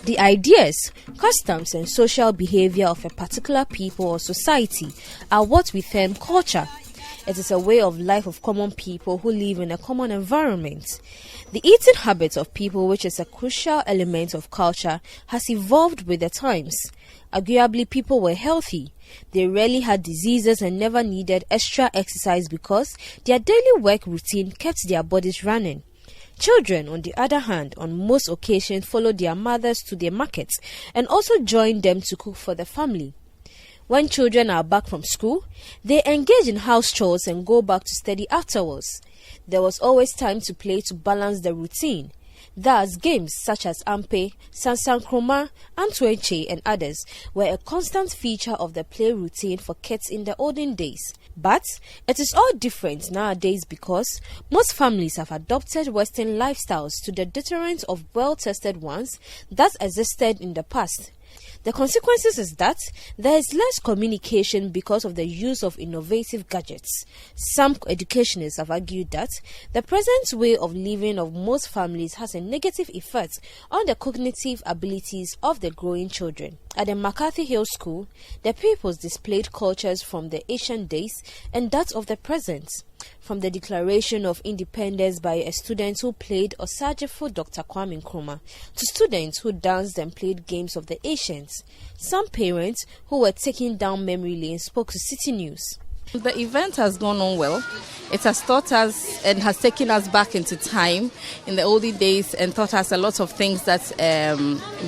The ideas, customs and social behavior of a particular people or society are what we term culture. It is a way of life of common people who live in a common environment. The eating habits of people, which is a crucial element of culture, has evolved with the times. Arguably, people were healthy. They rarely had diseases and never needed extra exercise because their daily work routine kept their bodies running. Children, on the other hand, on most occasions followed their mothers to their markets and also joined them to cook for the family. When children are back from school, they engage in house chores and go back to study afterwards. There was always time to play to balance the routine. Thus, games such as imbibe, sansankroma, entreated, and others were a constant feature of the play routine for kids in the olden days. But it is all different nowadays because most families have adopted Western lifestyles to the deterrent of well-tested ones that existed in the past. The consequences is that there is less communication because of the use of innovative gadgets. Some educationists have argued that the present way of living of most families has a negative effect on the cognitive abilities of the growing children. At the McCarthy Hill School, the pupils displayed cultures from the ancient days and that of the present. From the Declaration of Independence by a student who played Osajefo Dr. Kwame Nkrumah to students who danced and played games of the ancients. Some parents who were taking down memory lane spoke to Citi News. The event has gone on well. It has taught us and has taken us back into time in the olden days and taught us a lot of things that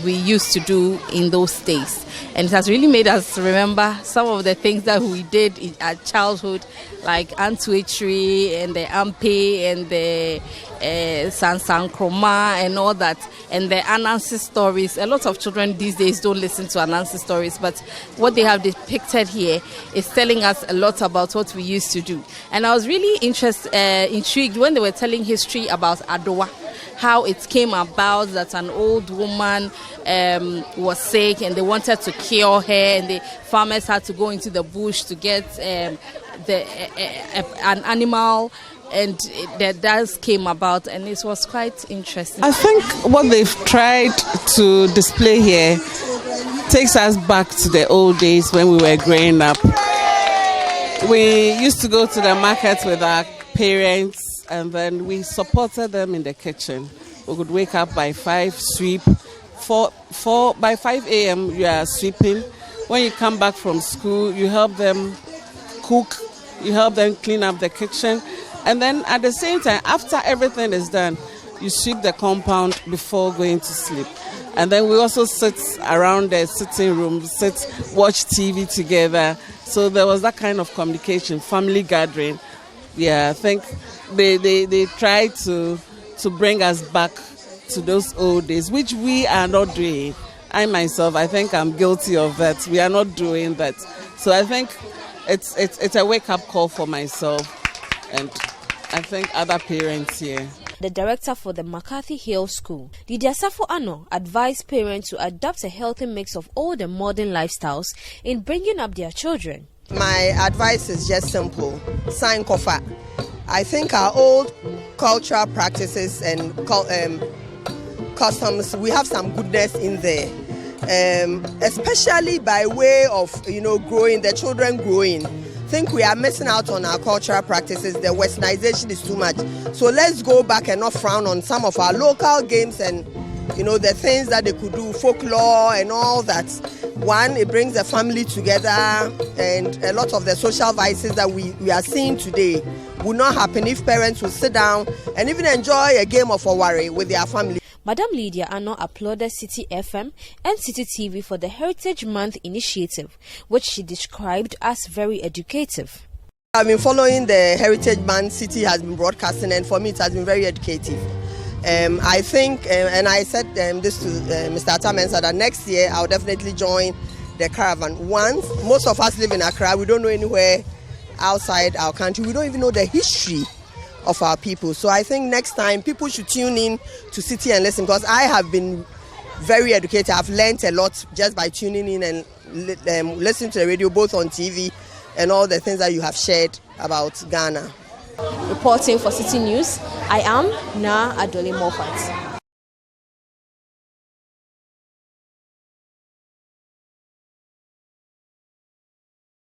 we used to do in those days. And it has really made us remember some of the things that we did in our childhood, like entreated and the imbibe and the sansankroma and all that, and the Anansi stories. A lot of children these days don't listen to Anansi stories, but what they have depicted here is telling us a lot about what we used to do. And I was really intrigued when they were telling history about Adowa, how it came about that an old woman was sick and they wanted to cure her, and the farmers had to go into the bush to get an animal, and that came about, and it was quite interesting. I think what they've tried to display here takes us back to the old days when we were growing up. We used to go to the market with our parents, and then we supported them in the kitchen. We would wake up by 5, sweep. By 5 a.m. you are sweeping. When you come back from school, you help them cook, you help them clean up the kitchen. And then at the same time, after everything is done, you sweep the compound before going to sleep. And then we also sit around the sitting room, watch TV together. So there was that kind of communication, family gathering. Yeah, I think they tried to bring us back to those old days, which we are not doing. I myself, I think I'm guilty of that. We are not doing that. So I think it's a wake-up call for myself and I think other parents here. The director for the McCarthy Hill School, Lydia Safo Anno, advised parents to adopt a healthy mix of old and modern lifestyles in bringing up their children. My advice is just simple. Sign kofa. I think our old cultural practices and customs, we have some goodness in there. Especially by way of, growing, the children growing. I think we are missing out on our cultural practices. The westernization is too much. So let's go back and not frown on some of our local games and, the things that they could do, folklore and all that. One, it brings the family together, and a lot of the social vices that we are seeing today would not happen if parents would sit down and even enjoy a game of Owari with their family. Madam Lydia Anno applauded Citi FM and Citi TV for the Heritage Month initiative, which she described as very educative. I've been following the Heritage Month Citi has been broadcasting, and for me it has been very educative. I think, and I said this to Mr. Atamensa, that next year I'll definitely join the caravan. Once, most of us live in Accra, we don't know anywhere outside our country, we don't even know the history of our people. So I think next time people should tune in to Citi and listen, because I have been very educated. I've learned a lot just by tuning in and listening to the radio, both on TV and all the things that you have shared about Ghana. Reporting for Citi News, I am Na Adole Moffat.